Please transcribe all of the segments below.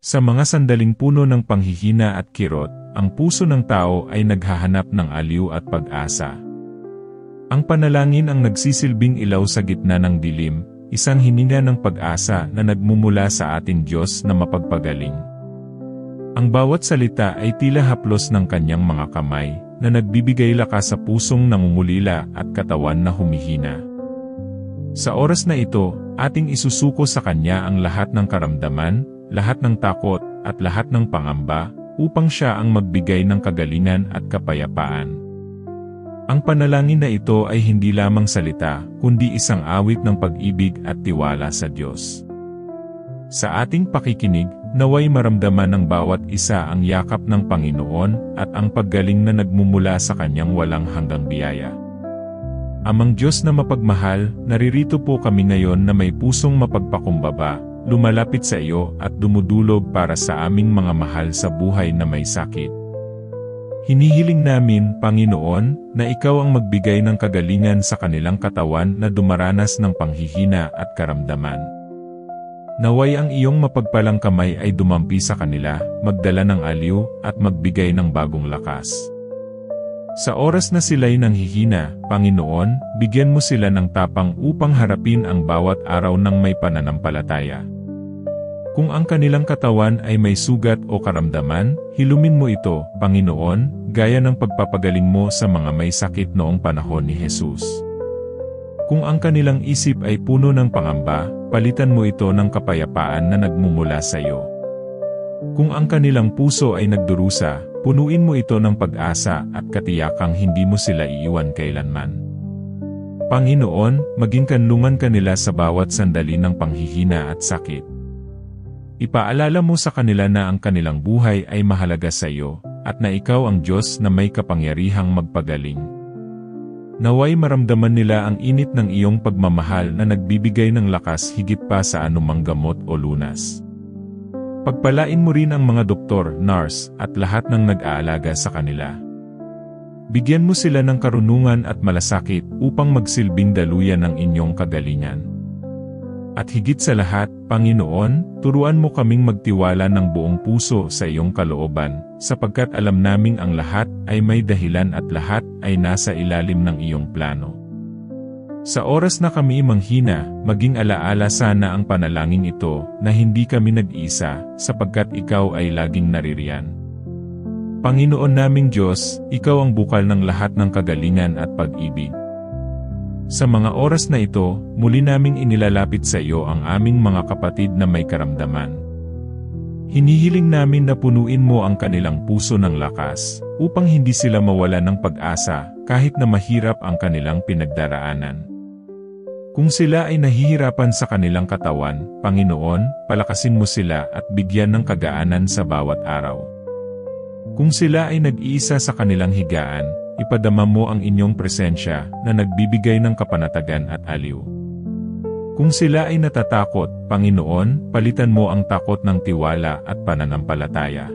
Sa mga sandaling puno ng panghihina at kirot, ang puso ng tao ay naghahanap ng aliw at pag-asa. Ang panalangin ang nagsisilbing ilaw sa gitna ng dilim, isang hininga ng pag-asa na nagmumula sa ating Diyos na mapagpagaling. Ang bawat salita ay tila haplos ng kanyang mga kamay, na nagbibigay lakas sa pusong nangungulila at katawan na humihina. Sa oras na ito, ating isusuko sa kanya ang lahat ng karamdaman, lahat ng takot, at lahat ng pangamba, upang siya ang magbigay ng kagalingan at kapayapaan. Ang panalangin na ito ay hindi lamang salita, kundi isang awit ng pag-ibig at tiwala sa Diyos. Sa ating pakikinig, naway maramdaman ng bawat isa ang yakap ng Panginoon at ang paggaling na nagmumula sa kanyang walang hanggang biyaya. Amang Diyos na mapagmahal, naririto po kami ngayon na may pusong mapagpakumbaba, lumalapit sa iyo at dumudulog para sa aming mga mahal sa buhay na may sakit. Hinihiling namin, Panginoon, na ikaw ang magbigay ng kagalingan sa kanilang katawan na dumaranas ng panghihina at karamdaman. Naway ang iyong mapagpalang kamay ay dumampi sa kanila, magdala ng aliw, at magbigay ng bagong lakas. Sa oras na sila'y nanghihina, Panginoon, bigyan mo sila ng tapang upang harapin ang bawat araw ng may pananampalataya. Kung ang kanilang katawan ay may sugat o karamdaman, hilumin mo ito, Panginoon, gaya ng pagpapagaling mo sa mga may sakit noong panahon ni Jesus. Kung ang kanilang isip ay puno ng pangamba, palitan mo ito ng kapayapaan na nagmumula sa iyo. Kung ang kanilang puso ay nagdurusa, punuin mo ito ng pag-asa at katiyakang hindi mo sila iiwan kailanman. Panginoon, maging kanlungan ka nila sa bawat sandali ng panghihina at sakit. Ipaalala mo sa kanila na ang kanilang buhay ay mahalaga sa iyo, at na ikaw ang Diyos na may kapangyarihang magpagaling. Naway maramdaman nila ang init ng iyong pagmamahal na nagbibigay ng lakas higit pa sa anumang gamot o lunas. Pagpalain mo rin ang mga doktor, nurse, at lahat ng nag-aalaga sa kanila. Bigyan mo sila ng karunungan at malasakit upang magsilbing daluyan ng inyong kagalingan. At higit sa lahat, Panginoon, turuan mo kaming magtiwala ng buong puso sa iyong kalooban, sapagkat alam naming ang lahat ay may dahilan at lahat ay nasa ilalim ng iyong plano. Sa oras na kami manghina, maging alaala sana ang panalangin ito na hindi kami nag-isa, sapagkat ikaw ay laging naririyan. Panginoon naming Diyos, ikaw ang bukal ng lahat ng kagalingan at pag-ibig. Sa mga oras na ito, muli naming inilalapit sa iyo ang aming mga kapatid na may karamdaman. Hinihiling namin na punuin mo ang kanilang puso ng lakas, upang hindi sila mawala ng pag-asa, kahit na mahirap ang kanilang pinagdaraanan. Kung sila ay nahihirapan sa kanilang katawan, Panginoon, palakasin mo sila at bigyan ng kagaanan sa bawat araw. Kung sila ay nag-iisa sa kanilang higaan, ipadama mo ang inyong presensya na nagbibigay ng kapanatagan at aliw. Kung sila ay natatakot, Panginoon, palitan mo ang takot ng tiwala at pananampalataya.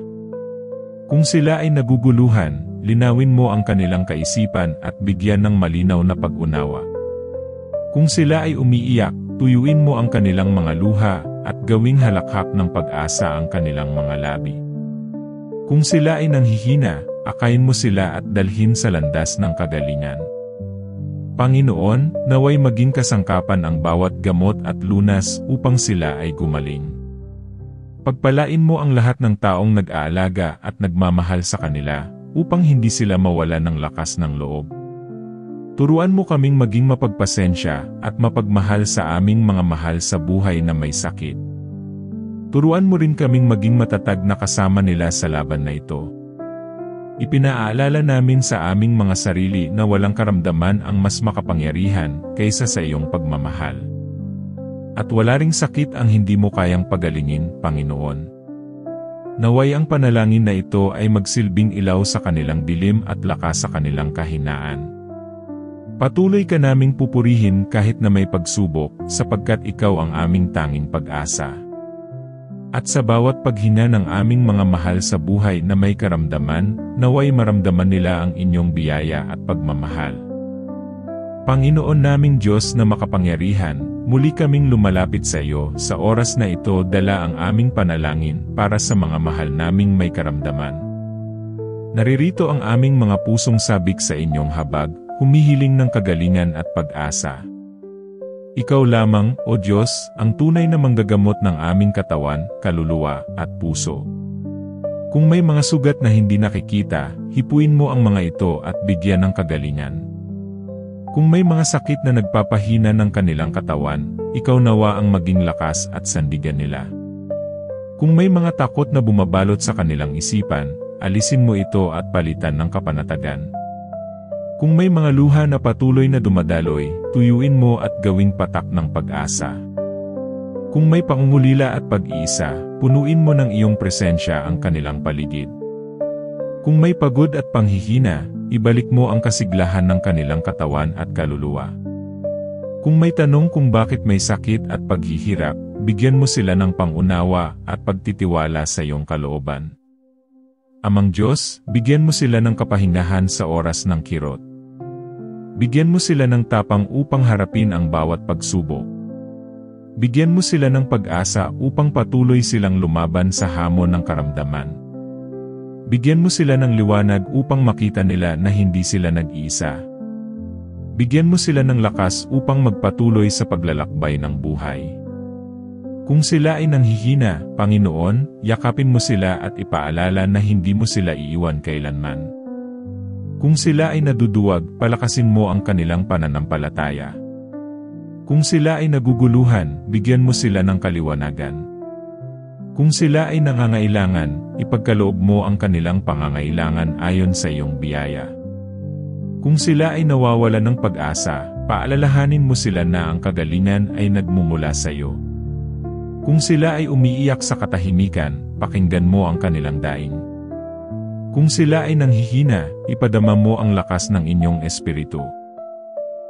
Kung sila ay naguguluhan, linawin mo ang kanilang kaisipan at bigyan ng malinaw na pag-unawa. Kung sila ay umiiyak, tuyuin mo ang kanilang mga luha at gawing halakhak ng pag-asa ang kanilang mga labi. Kung sila ay nanghihina, akayin mo sila at dalhin sa landas ng kagalingan. Panginoon, naway maging kasangkapan ang bawat gamot at lunas upang sila ay gumaling. Pagpalain mo ang lahat ng taong nag-aalaga at nagmamahal sa kanila, upang hindi sila mawala ng lakas ng loob. Turuan mo kaming maging mapagpasensya at mapagmahal sa aming mga mahal sa buhay na may sakit. Turuan mo rin kaming maging matatag na kasama nila sa laban na ito. Ipinaalala namin sa aming mga sarili na walang karamdaman ang mas makapangyarihan kaysa sa iyong pagmamahal. At wala ring sakit ang hindi mo kayang pagalingin, Panginoon. Naway ang panalangin na ito ay magsilbing ilaw sa kanilang dilim at lakas sa kanilang kahinaan. Patuloy ka naming pupurihin kahit na may pagsubok, sapagkat ikaw ang aming tanging pag-asa. At sa bawat paghina ng aming mga mahal sa buhay na may karamdaman, naway maramdaman nila ang inyong biyaya at pagmamahal. Panginoon naming Diyos na makapangyarihan, muli kaming lumalapit sa iyo. Sa oras na ito dala ang aming panalangin para sa mga mahal naming may karamdaman. Naririto ang aming mga pusong sabik sa inyong habag, humihiling ng kagalingan at pag-asa. Ikaw lamang, O Diyos, ang tunay na manggagamot ng aming katawan, kaluluwa, at puso. Kung may mga sugat na hindi nakikita, hipuin mo ang mga ito at bigyan ng kagalingan. Kung may mga sakit na nagpapahina ng kanilang katawan, ikaw nawa ang maging lakas at sandigan nila. Kung may mga takot na bumabalot sa kanilang isipan, alisin mo ito at palitan ng kapanatagan. Kung may mga luha na patuloy na dumadaloy, tuyuin mo at gawing patak ng pag-asa. Kung may pangungulila at pag-iisa, punuin mo ng iyong presensya ang kanilang paligid. Kung may pagod at panghihina, ibalik mo ang kasiglahan ng kanilang katawan at kaluluwa. Kung may tanong kung bakit may sakit at paghihirap, bigyan mo sila ng pangunawa at pagtitiwala sa iyong kalooban. Amang Diyos, bigyan mo sila ng kapahingahan sa oras ng kirot. Bigyan mo sila ng tapang upang harapin ang bawat pagsubok. Bigyan mo sila ng pag-asa upang patuloy silang lumaban sa hamon ng karamdaman. Bigyan mo sila ng liwanag upang makita nila na hindi sila nag-iisa. Bigyan mo sila ng lakas upang magpatuloy sa paglalakbay ng buhay. Kung sila ay nanghihina, Panginoon, yakapin mo sila at ipaalala na hindi mo sila iiwan kailanman. Kung sila ay naduduwag, palakasin mo ang kanilang pananampalataya. Kung sila ay naguguluhan, bigyan mo sila ng kaliwanagan. Kung sila ay nangangailangan, ipagkaloob mo ang kanilang pangangailangan ayon sa iyong biyaya. Kung sila ay nawawalan ng pag-asa, paalalahanin mo sila na ang kagalingan ay nagmumula sa iyo. Kung sila ay umiiyak sa katahimikan, pakinggan mo ang kanilang daing. Kung sila ay nanghihina, ipadama mo ang lakas ng inyong espiritu.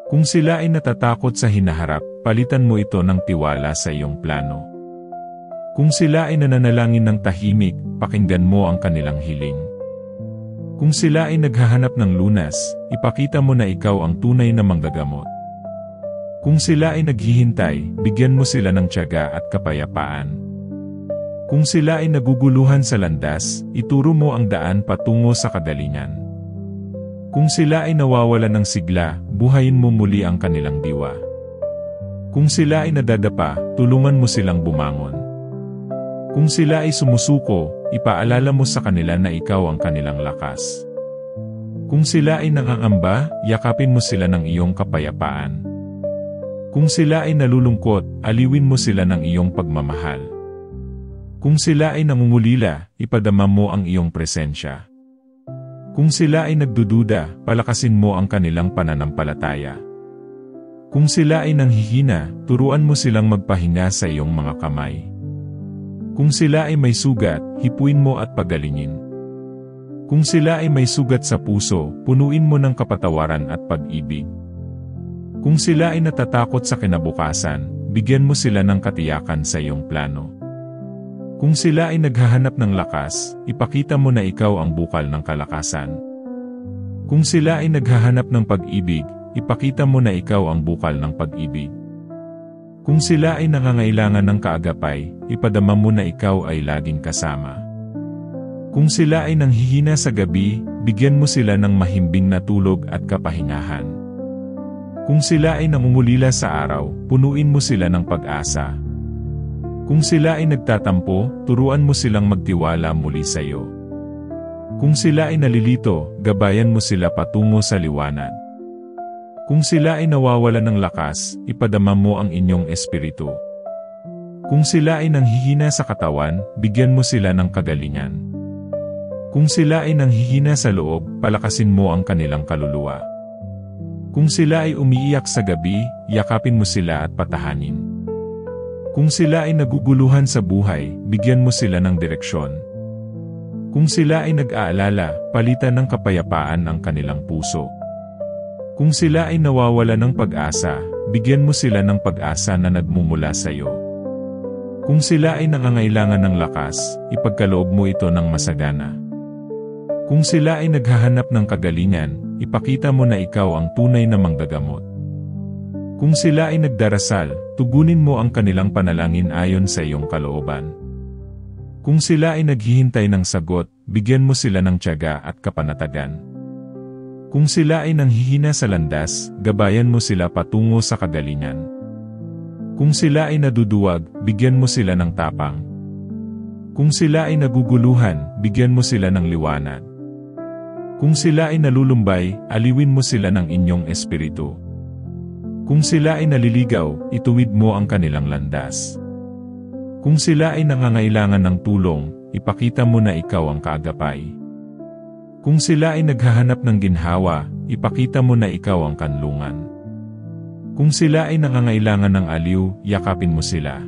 Kung sila ay natatakot sa hinaharap, palitan mo ito ng tiwala sa iyong plano. Kung sila ay nananalangin ng tahimik, pakinggan mo ang kanilang hiling. Kung sila ay naghahanap ng lunas, ipakita mo na ikaw ang tunay na manggagamot. Kung sila ay naghihintay, bigyan mo sila ng tiyaga at kapayapaan. Kung sila ay naguguluhan sa landas, ituro mo ang daan patungo sa kagalingan. Kung sila ay nawawalan ng sigla, buhayin mo muli ang kanilang diwa. Kung sila ay nadadapa, tulungan mo silang bumangon. Kung sila ay sumusuko, ipaalala mo sa kanila na ikaw ang kanilang lakas. Kung sila ay nangangamba, yakapin mo sila ng iyong kapayapaan. Kung sila ay nalulungkot, aliwin mo sila ng iyong pagmamahal. Kung sila ay nangungulila, ipadama mo ang iyong presensya. Kung sila ay nagdududa, palakasin mo ang kanilang pananampalataya. Kung sila ay nanghihina, turuan mo silang magpahinga sa iyong mga kamay. Kung sila ay may sugat, hipuin mo at pagalingin. Kung sila ay may sugat sa puso, punuin mo ng kapatawaran at pag-ibig. Kung sila ay natatakot sa kinabukasan, bigyan mo sila ng katiyakan sa iyong plano. Kung sila ay naghahanap ng lakas, ipakita mo na ikaw ang bukal ng kalakasan. Kung sila ay naghahanap ng pag-ibig, ipakita mo na ikaw ang bukal ng pag-ibig. Kung sila ay nangangailangan ng kaagapay, ipadama mo na ikaw ay laging kasama. Kung sila ay nanghihina sa gabi, bigyan mo sila ng mahimbing na tulog at kapahingahan. Kung sila ay nangungulila sa araw, punuin mo sila ng pag-asa. Kung sila ay nagtatampo, turuan mo silang magtiwala muli sa iyo. Kung sila ay nalilito, gabayan mo sila patungo sa liwanag. Kung sila ay nawawalan ng lakas, ipadama mo ang inyong espiritu. Kung sila ay nanghihina sa katawan, bigyan mo sila ng kagalingan. Kung sila ay nanghihina sa loob, palakasin mo ang kanilang kaluluwa. Kung sila ay umiiyak sa gabi, yakapin mo sila at patahanin. Kung sila ay naguguluhan sa buhay, bigyan mo sila ng direksyon. Kung sila ay nag-aalala, palitan ng kapayapaan ang kanilang puso. Kung sila ay nawawala ng pag-asa, bigyan mo sila ng pag-asa na nagmumula sa iyo. Kung sila ay nangangailangan ng lakas, ipagkaloob mo ito ng masagana. Kung sila ay naghahanap ng kagalingan, ipakita mo na ikaw ang tunay na manggagamot. Kung sila ay nagdarasal, tugunin mo ang kanilang panalangin ayon sa iyong kalooban. Kung sila ay naghihintay ng sagot, bigyan mo sila ng tiyaga at kapanatagan. Kung sila ay nanghihina sa landas, gabayan mo sila patungo sa kagalingan. Kung sila ay naduduwag, bigyan mo sila ng tapang. Kung sila ay naguguluhan, bigyan mo sila ng liwanag. Kung sila ay nalulumbay, aliwin mo sila ng inyong espiritu. Kung sila ay naliligaw, ituwid mo ang kanilang landas. Kung sila ay nangangailangan ng tulong, ipakita mo na ikaw ang kaagapay. Kung sila ay naghahanap ng ginhawa, ipakita mo na ikaw ang kanlungan. Kung sila ay nangangailangan ng aliw, yakapin mo sila.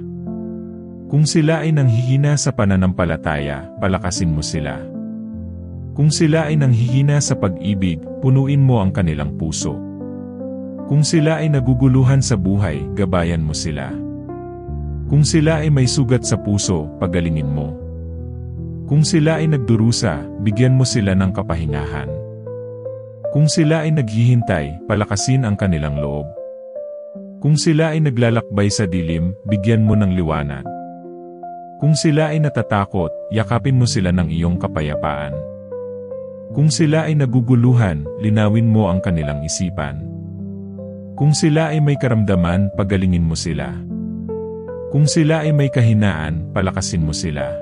Kung sila ay nanghihina sa pananampalataya, palakasin mo sila. Kung sila ay nanghihina sa pag-ibig, punuin mo ang kanilang puso. Kung sila ay naguguluhan sa buhay, gabayan mo sila. Kung sila ay may sugat sa puso, pagalingin mo. Kung sila ay nagdurusa, bigyan mo sila ng kapahingahan. Kung sila ay naghihintay, palakasin ang kanilang loob. Kung sila ay naglalakbay sa dilim, bigyan mo ng liwanag. Kung sila ay natatakot, yakapin mo sila ng iyong kapayapaan. Kung sila ay naguguluhan, linawin mo ang kanilang isipan. Kung sila ay may karamdaman, pagalingin mo sila. Kung sila ay may kahinaan, palakasin mo sila.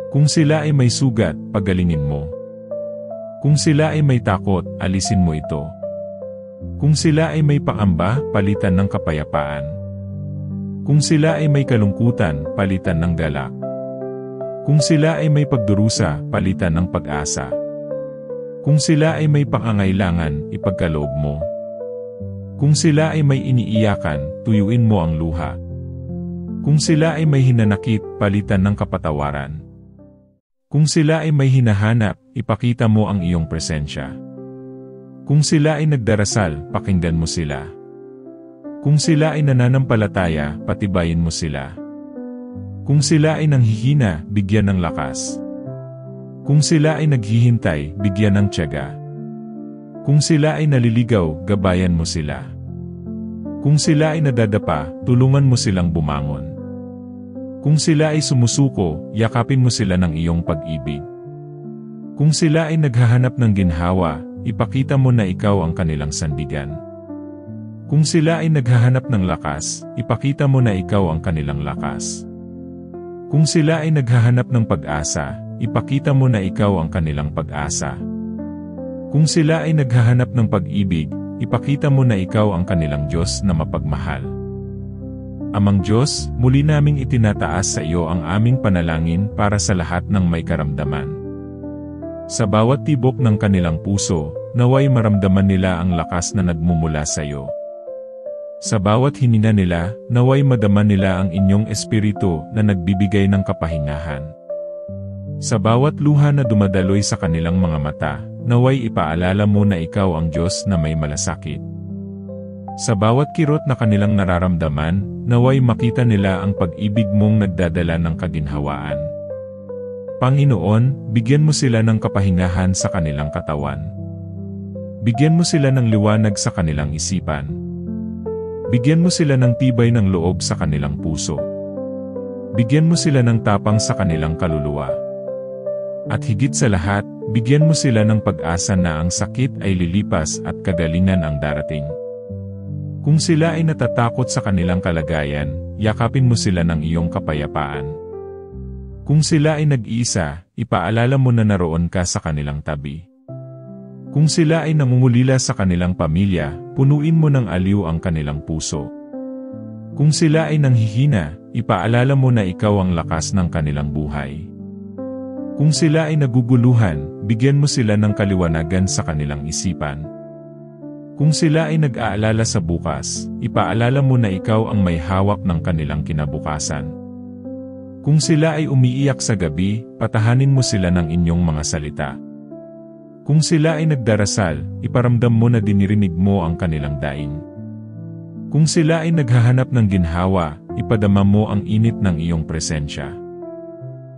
Kung sila ay may sugat, pagalingin mo. Kung sila ay may takot, alisin mo ito. Kung sila ay may pangamba, palitan ng kapayapaan. Kung sila ay may kalungkutan, palitan ng galak. Kung sila ay may pagdurusa, palitan ng pag-asa. Kung sila ay may pangangailangan, ipagkaloob mo. Kung sila ay may iniiyakan, tuyuin mo ang luha. Kung sila ay may hinanakit, palitan ng kapatawaran. Kung sila ay may hinahanap, ipakita mo ang iyong presensya. Kung sila ay nagdarasal, pakinggan mo sila. Kung sila ay nananampalataya, patibayin mo sila. Kung sila ay nanghihina, bigyan ng lakas. Kung sila ay naghihintay, bigyan ng tiyaga. Kung sila ay naliligaw, gabayan mo sila. Kung sila ay nadadapa, tulungan mo silang bumangon. Kung sila ay sumusuko, yakapin mo sila ng iyong pag-ibig. Kung sila ay naghahanap ng ginhawa, ipakita mo na ikaw ang kanilang sandigan. Kung sila ay naghahanap ng lakas, ipakita mo na ikaw ang kanilang lakas. Kung sila ay naghahanap ng pag-asa, ipakita mo na ikaw ang kanilang pag-asa. Kung sila ay naghahanap ng pag-ibig, ipakita mo na ikaw ang kanilang Diyos na mapagmahal. Amang Diyos, muli naming itinataas sa iyo ang aming panalangin para sa lahat ng may karamdaman. Sa bawat tibok ng kanilang puso, naway maramdaman nila ang lakas na nagmumula sa iyo. Sa bawat hinina nila, naway madama nila ang inyong espiritu na nagbibigay ng kapahingahan. Sa bawat luha na dumadaloy sa kanilang mga mata, naway ipaalala mo na ikaw ang Diyos na may malasakit. Sa bawat kirot na kanilang nararamdaman, naway makita nila ang pag-ibig mong nagdadala ng kaginhawaan. Panginoon, bigyan mo sila ng kapahingahan sa kanilang katawan. Bigyan mo sila ng liwanag sa kanilang isipan. Bigyan mo sila ng tibay ng loob sa kanilang puso. Bigyan mo sila ng tapang sa kanilang kaluluwa. At higit sa lahat, bigyan mo sila ng pag-asa na ang sakit ay lilipas at kagalingan ang darating. Kung sila ay natatakot sa kanilang kalagayan, yakapin mo sila ng iyong kapayapaan. Kung sila ay nag-iisa, ipaalala mo na naroon ka sa kanilang tabi. Kung sila ay nangungulila sa kanilang pamilya, punuin mo ng aliw ang kanilang puso. Kung sila ay nanghihina, ipaalala mo na ikaw ang lakas ng kanilang buhay. Kung sila ay naguguluhan, bigyan mo sila ng kaliwanagan sa kanilang isipan. Kung sila ay nag-aalala sa bukas, ipaalala mo na ikaw ang may hawak ng kanilang kinabukasan. Kung sila ay umiiyak sa gabi, patahanin mo sila ng inyong mga salita. Kung sila ay nagdarasal, iparamdam mo na dinirinig mo ang kanilang daing. Kung sila ay naghahanap ng ginhawa, ipadama mo ang init ng iyong presensya.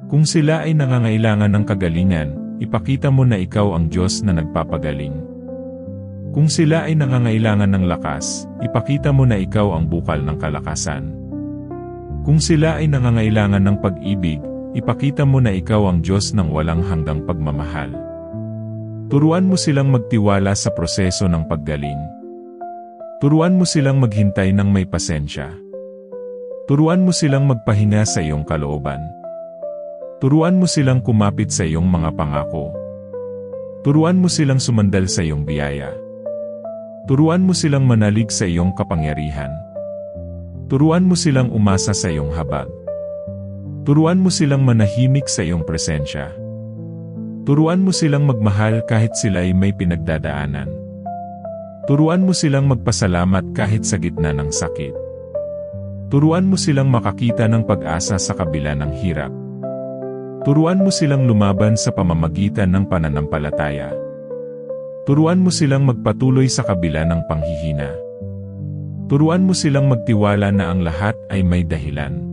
Kung sila ay nangangailangan ng kagalingan, ipakita mo na ikaw ang Diyos na nagpapagaling. Kung sila ay nangangailangan ng lakas, ipakita mo na ikaw ang bukal ng kalakasan. Kung sila ay nangangailangan ng pag-ibig, ipakita mo na ikaw ang Diyos ng walang hanggang pagmamahal. Turuan mo silang magtiwala sa proseso ng paggaling. Turuan mo silang maghintay ng may pasensya. Turuan mo silang magpahinga sa iyong kalooban. Turuan mo silang kumapit sa iyong mga pangako. Turuan mo silang sumandal sa iyong biyaya. Turuan mo silang manalig sa iyong kapangyarihan. Turuan mo silang umasa sa iyong habag. Turuan mo silang manahimik sa iyong presensya. Turuan mo silang magmahal kahit sila ay may pinagdadaanan. Turuan mo silang magpasalamat kahit sa gitna ng sakit. Turuan mo silang makakita ng pag-asa sa kabila ng hirap. Turuan mo silang lumaban sa pamamagitan ng pananampalataya. Turuan mo silang magpatuloy sa kabila ng panghihina. Turuan mo silang magtiwala na ang lahat ay may dahilan.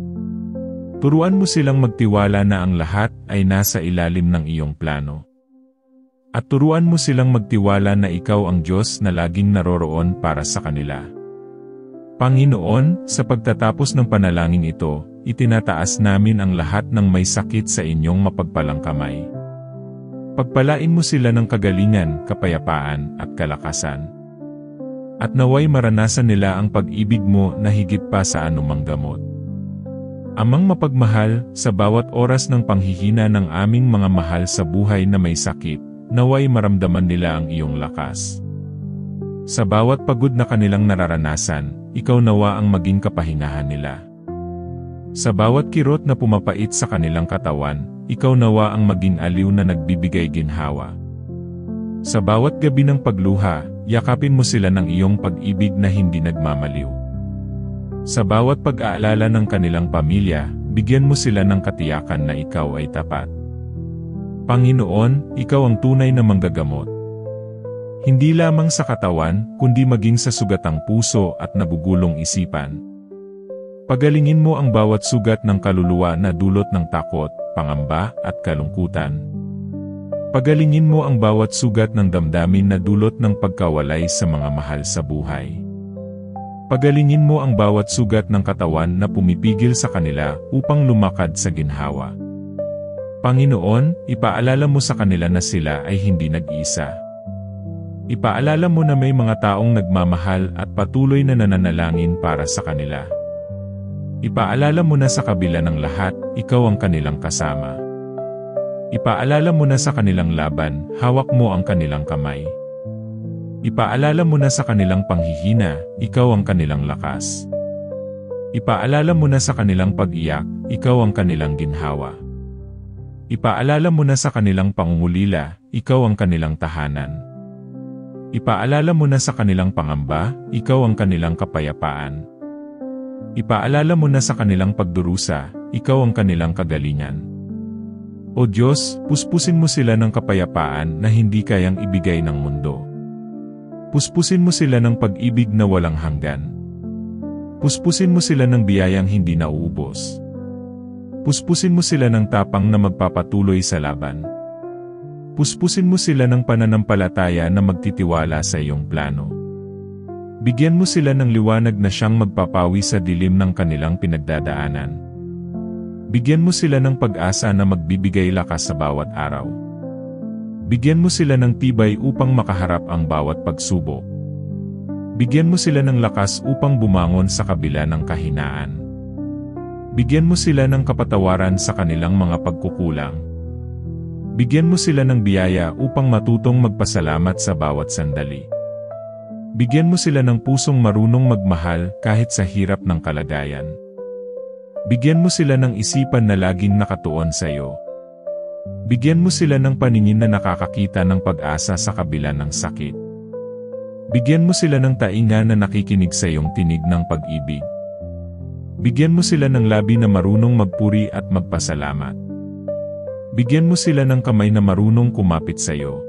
Turuan mo silang magtiwala na ang lahat ay nasa ilalim ng iyong plano. At turuan mo silang magtiwala na ikaw ang Diyos na laging naroroon para sa kanila. Panginoon, sa pagtatapos ng panalangin ito, itinataas namin ang lahat ng may sakit sa inyong mapagpalang kamay. Pagpalain mo sila ng kagalingan, kapayapaan, at kalakasan. At naway maranasan nila ang pag-ibig mo na higit pa sa anumang gamot. Amang mapagmahal, sa bawat oras ng panghihina ng aming mga mahal sa buhay na may sakit, naway maramdaman nila ang iyong lakas. Sa bawat pagod na kanilang nararanasan, ikaw nawa ang maging kapahingahan nila. Sa bawat kirot na pumapait sa kanilang katawan, ikaw nawa ang maging aliw na nagbibigay ginhawa. Sa bawat gabi ng pagluha, yakapin mo sila ng iyong pag-ibig na hindi nagmamaliw. Sa bawat pag-aalala ng kanilang pamilya, bigyan mo sila ng katiyakan na ikaw ay tapat. Panginoon, ikaw ang tunay na manggagamot. Hindi lamang sa katawan, kundi maging sa sugatang puso at nabugulong isipan. Pagalingin mo ang bawat sugat ng kaluluwa na dulot ng takot, pangamba, at kalungkutan. Pagalingin mo ang bawat sugat ng damdamin na dulot ng pagkawalay sa mga mahal sa buhay. Pagalingin mo ang bawat sugat ng katawan na pumipigil sa kanila upang lumakad sa ginhawa. Panginoon, ipaalala mo sa kanila na sila ay hindi nag-iisa. Ipaalala mo na may mga taong nagmamahal at patuloy na nananalangin para sa kanila. Ipaalala mo na sa kabila ng lahat, ikaw ang kanilang kasama. Ipaalala mo na sa kanilang laban, hawak mo ang kanilang kamay. Ipaalala mo na sa kanilang panghihina, ikaw ang kanilang lakas. Ipaalala mo na sa kanilang pag-iyak, ikaw ang kanilang ginhawa. Ipaalala mo na sa kanilang pangungulila, ikaw ang kanilang tahanan. Ipaalala mo na sa kanilang pangamba, ikaw ang kanilang kapayapaan. Ipaalala mo na sa kanilang pagdurusa, ikaw ang kanilang kagalingan. O Diyos, puspusin mo sila ng kapayapaan na hindi kayang ibigay ng mundo. Puspusin mo sila ng pag-ibig na walang hanggan. Puspusin mo sila ng biyayang hindi nauubos. Puspusin mo sila ng tapang na magpapatuloy sa laban. Puspusin mo sila ng pananampalataya na magtitiwala sa iyong plano. Bigyan mo sila ng liwanag na siyang magpapawi sa dilim ng kanilang pinagdadaanan. Bigyan mo sila ng pag-asa na magbibigay lakas sa bawat araw. Bigyan mo sila ng tibay upang makaharap ang bawat pagsubok. Bigyan mo sila ng lakas upang bumangon sa kabila ng kahinaan. Bigyan mo sila ng kapatawaran sa kanilang mga pagkukulang. Bigyan mo sila ng biyaya upang matutong magpasalamat sa bawat sandali. Bigyan mo sila ng pusong marunong magmahal kahit sa hirap ng kalagayan. Bigyan mo sila ng isipan na laging nakatuon sa iyo. Bigyan mo sila ng paningin na nakakakita ng pag-asa sa kabila ng sakit. Bigyan mo sila ng tainga na nakikinig sa iyong tinig ng pag-ibig. Bigyan mo sila ng labi na marunong magpuri at magpasalamat. Bigyan mo sila ng kamay na marunong kumapit sa iyo.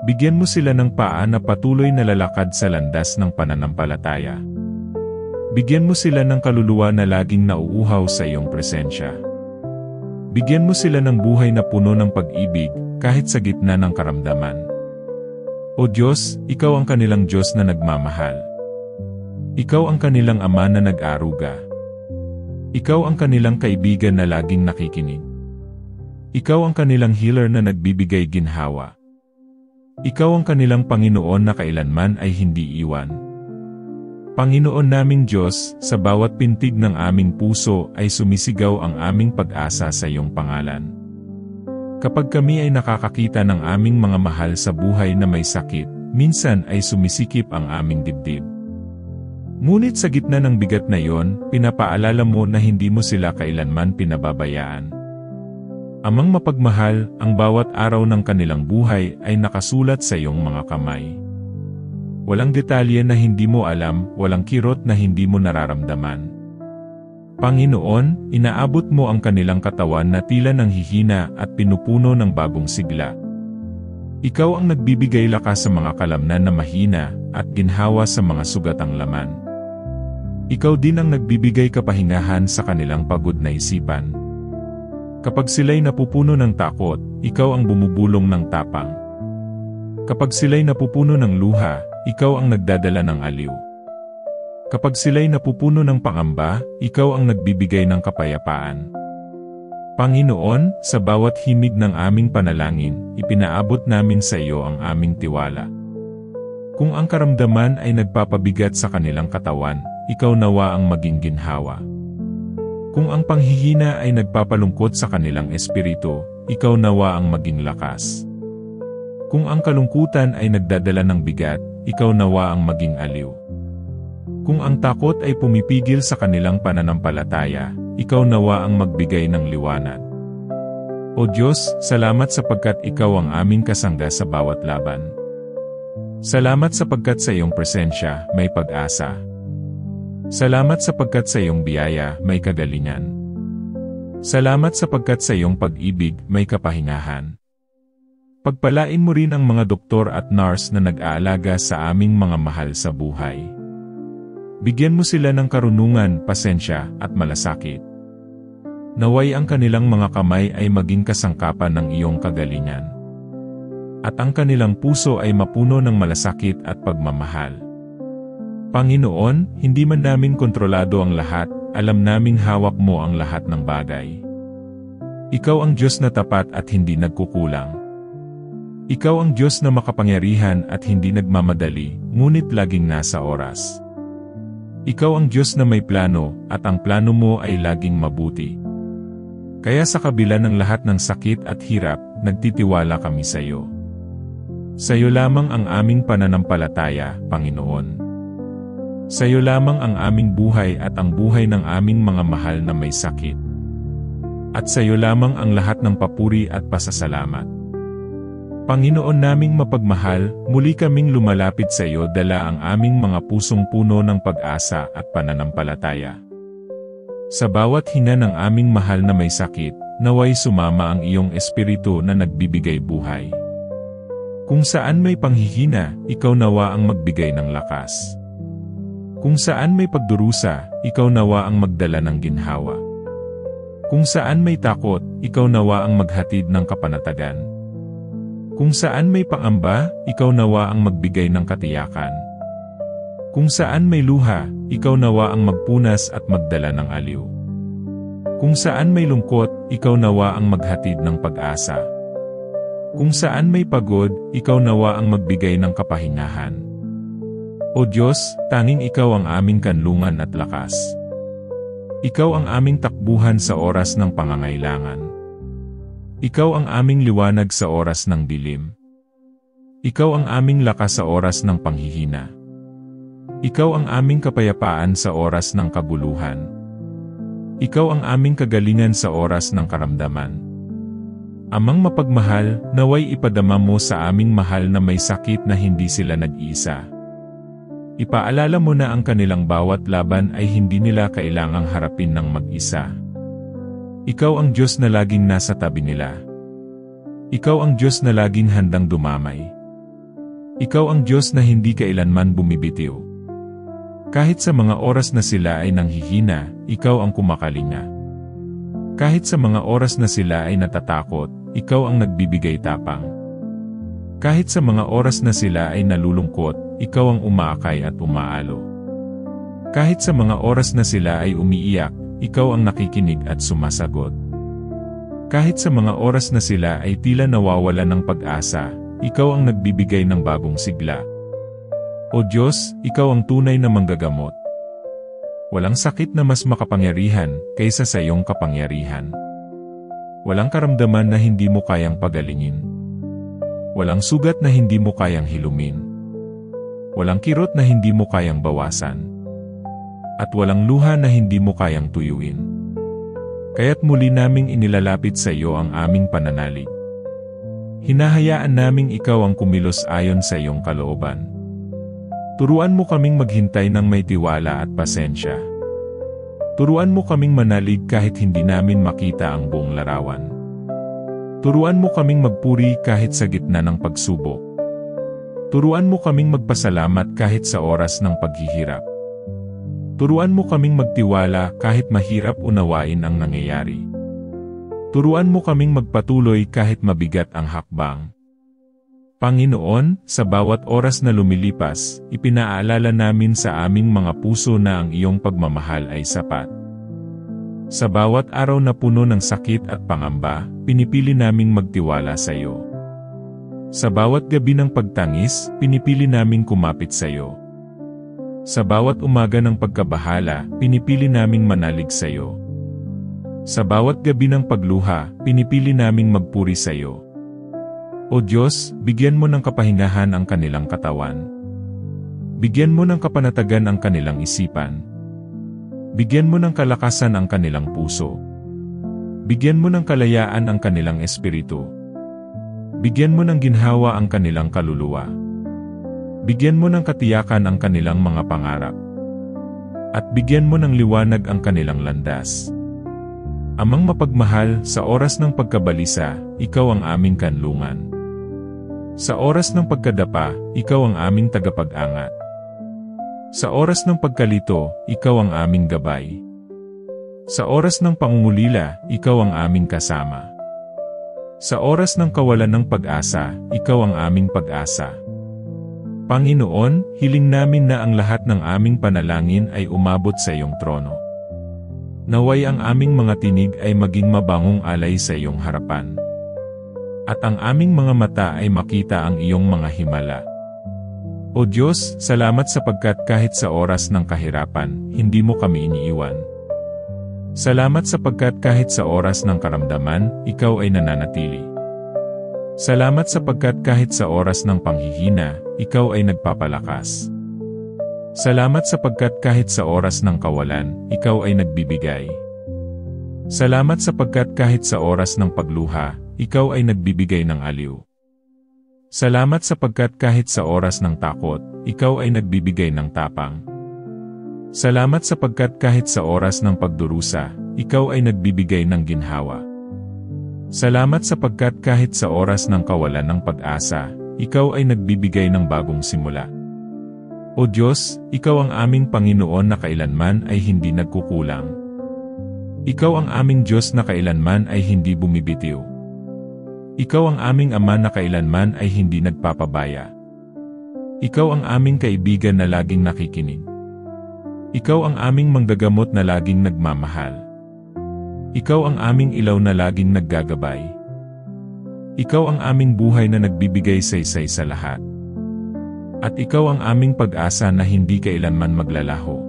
Bigyan mo sila ng paa na patuloy na lalakad sa landas ng pananampalataya. Bigyan mo sila ng kaluluwa na laging nauuhaw sa iyong presensya. Bigyan mo sila ng buhay na puno ng pag-ibig kahit sa gitna ng karamdaman. O Diyos, Ikaw ang kanilang Diyos na nagmamahal. Ikaw ang kanilang Ama na nag-aaruga. Ikaw ang kanilang kaibigan na laging nakikinig. Ikaw ang kanilang healer na nagbibigay ginhawa. Ikaw ang kanilang Panginoon na kailanman ay hindi iwan. Panginoon naming Diyos, sa bawat pintig ng aming puso ay sumisigaw ang aming pag-asa sa iyong pangalan. Kapag kami ay nakakakita ng aming mga mahal sa buhay na may sakit, minsan ay sumisikip ang aming dibdib. Ngunit sa gitna ng bigat na iyon, pinapaalala mo na hindi mo sila kailanman pinababayaan. Amang mapagmahal, ang bawat araw ng kanilang buhay ay nakasulat sa iyong mga kamay. Walang detalye na hindi mo alam, walang kirot na hindi mo nararamdaman. Panginoon, inaabot mo ang kanilang katawan na tila ng hihina at pinupuno ng bagong sigla. Ikaw ang nagbibigay lakas sa mga kalamnan na mahina at ginhawa sa mga sugatang laman. Ikaw din ang nagbibigay kapahingahan sa kanilang pagod na isipan. Kapag sila'y napupuno ng takot, ikaw ang bumubulong ng tapang. Kapag sila'y napupuno ng luha, ikaw ang nagdadala ng aliw. Kapag sila'y napupuno ng pangamba, ikaw ang nagbibigay ng kapayapaan. Panginoon, sa bawat himig ng aming panalangin, ipinaabot namin sa iyo ang aming tiwala. Kung ang karamdaman ay nagpapabigat sa kanilang katawan, ikaw nawa ang maging ginhawa. Kung ang panghihina ay nagpapalungkot sa kanilang espiritu, ikaw nawa ang maging lakas. Kung ang kalungkutan ay nagdadala ng bigat, ikaw nawa ang maging aliw. Kung ang takot ay pumipigil sa kanilang pananampalataya, ikaw nawa ang magbigay ng liwanag. O Diyos, salamat sapagkat ikaw ang aming kasangga sa bawat laban. Salamat sapagkat sa iyong presensya, may pag-asa. Salamat sapagkat sa iyong biyaya, may kagalingan. Salamat sapagkat sa iyong pag-ibig, may kapahingahan. Pagpalain mo rin ang mga doktor at nurse na nag-aalaga sa aming mga mahal sa buhay. Bigyan mo sila ng karunungan, pasensya, at malasakit. Naway ang kanilang mga kamay ay maging kasangkapan ng iyong kagalingan. At ang kanilang puso ay mapuno ng malasakit at pagmamahal. Panginoon, hindi man namin kontrolado ang lahat, alam naming hawak mo ang lahat ng bagay. Ikaw ang Diyos na tapat at hindi nagkukulang. Ikaw ang Diyos na makapangyarihan at hindi nagmamadali, ngunit laging nasa oras. Ikaw ang Diyos na may plano, at ang plano mo ay laging mabuti. Kaya sa kabila ng lahat ng sakit at hirap, nagtitiwala kami sa iyo. Sa iyo lamang ang aming pananampalataya, Panginoon. Sa iyo lamang ang aming buhay at ang buhay ng aming mga mahal na may sakit. At sa iyo lamang ang lahat ng papuri at pasasalamat. Panginoon naming mapagmahal, muli kaming lumalapit sa iyo dala ang aming mga pusong puno ng pag-asa at pananampalataya. Sa bawat hina ng aming mahal na may sakit, naway sumama ang iyong espiritu na nagbibigay buhay. Kung saan may panghihina, ikaw nawa ang magbigay ng lakas. Kung saan may pagdurusa, ikaw nawa ang magdala ng ginhawa. Kung saan may takot, ikaw nawa ang maghatid ng kapanatagan. Kung saan may pangamba, ikaw nawa ang magbigay ng katiyakan. Kung saan may luha, ikaw nawa ang magpunas at magdala ng aliw. Kung saan may lungkot, ikaw nawa ang maghatid ng pag-asa. Kung saan may pagod, ikaw nawa ang magbigay ng kapahingahan. O Diyos, tanging ikaw ang aming kanlungan at lakas. Ikaw ang aming takbuhan sa oras ng pangangailangan. Ikaw ang aming liwanag sa oras ng dilim. Ikaw ang aming lakas sa oras ng panghihina. Ikaw ang aming kapayapaan sa oras ng kabuluhan. Ikaw ang aming kagalingan sa oras ng karamdaman. Amang mapagmahal, naway ipadama mo sa aming mahal na may sakit na hindi sila nag-iisa. Ipaalala mo na ang kanilang bawat laban ay hindi nila kailangang harapin ng mag-isa. Ikaw ang Diyos na laging nasa tabi nila. Ikaw ang Diyos na laging handang dumamay. Ikaw ang Diyos na hindi kailanman bumibitiw. Kahit sa mga oras na sila ay nanghihina, ikaw ang kumakalinga. Kahit sa mga oras na sila ay natatakot, ikaw ang nagbibigay tapang. Kahit sa mga oras na sila ay nalulungkot, ikaw ang umaakay at umaalo. Kahit sa mga oras na sila ay umiiyak, ikaw ang nakikinig at sumasagot. Kahit sa mga oras na sila ay tila nawawala ng pag-asa, ikaw ang nagbibigay ng bagong sigla. O Diyos, ikaw ang tunay na manggagamot. Walang sakit na mas makapangyarihan kaysa sa iyong kapangyarihan. Walang karamdaman na hindi mo kayang pagalingin. Walang sugat na hindi mo kayang hilumin. Walang kirot na hindi mo kayang bawasan. At walang luha na hindi mo kayang tuyuin. Kaya't muli naming inilalapit sa iyo ang aming pananalig. Hinahayaan naming ikaw ang kumilos ayon sa iyong kalooban. Turuan mo kaming maghintay ng may tiwala at pasensya. Turuan mo kaming manalig kahit hindi namin makita ang buong larawan. Turuan mo kaming magpuri kahit sa gitna ng pagsubok. Turuan mo kaming magpasalamat kahit sa oras ng paghihirap. Turuan mo kaming magtiwala kahit mahirap unawain ang nangyayari. Turuan mo kaming magpatuloy kahit mabigat ang hakbang. Panginoon, sa bawat oras na lumilipas, ipinaalala namin sa aming mga puso na ang iyong pagmamahal ay sapat. Sa bawat araw na puno ng sakit at pangamba, pinipili naming magtiwala sa iyo. Sa bawat gabi ng pagtangis, pinipili naming kumapit sa iyo. Sa bawat umaga ng pagkabahala, pinipili naming manalig sa iyo. Sa bawat gabi ng pagluha, pinipili naming magpuri sa iyo. O Diyos, bigyan mo ng kapahingahan ang kanilang katawan. Bigyan mo ng kapanatagan ang kanilang isipan. Bigyan mo ng kalakasan ang kanilang puso. Bigyan mo ng kalayaan ang kanilang espiritu. Bigyan mo ng ginhawa ang kanilang kaluluwa. Bigyan mo ng katiyakan ang kanilang mga pangarap. At bigyan mo ng liwanag ang kanilang landas. Amang mapagmahal, sa oras ng pagkabalisa, ikaw ang aming kanlungan. Sa oras ng pagkadapa, ikaw ang aming tagapag-angat. Sa oras ng pagkalito, ikaw ang aming gabay. Sa oras ng pangungulila, ikaw ang aming kasama. Sa oras ng kawalan ng pag-asa, ikaw ang aming pag-asa. Panginoon, hiling namin na ang lahat ng aming panalangin ay umabot sa iyong trono. Naway ang aming mga tinig ay maging mabangong alay sa iyong harapan. At ang aming mga mata ay makita ang iyong mga himala. O Diyos, salamat sapagkat kahit sa oras ng kahirapan, hindi mo kami iniiwan. Salamat sapagkat kahit sa oras ng karamdaman, ikaw ay nananatili. Salamat sapagkat kahit sa oras ng panghihina, ikaw ay nagpapalakas. Salamat sapagkat kahit sa oras ng kawalan, ikaw ay nagbibigay. Salamat sapagkat kahit sa oras ng pagluha, ikaw ay nagbibigay ng aliw. Salamat sapagkat kahit sa oras ng takot, ikaw ay nagbibigay ng tapang. Salamat sapagkat kahit sa oras ng pagdurusa, ikaw ay nagbibigay ng ginhawa. Salamat sapagkat kahit sa oras ng kawalan ng pag-asa, ikaw ay nagbibigay ng bagong simula. O Diyos, ikaw ang aming Panginoon na kailanman ay hindi nagkukulang. Ikaw ang aming Diyos na kailanman ay hindi bumibitiw. Ikaw ang aming Ama na kailanman ay hindi nagpapabaya. Ikaw ang aming kaibigan na laging nakikinig. Ikaw ang aming manggagamot na laging nagmamahal. Ikaw ang aming ilaw na laging naggagabay. Ikaw ang aming buhay na nagbibigay saysay sa lahat. At ikaw ang aming pag-asa na hindi kailanman maglalaho.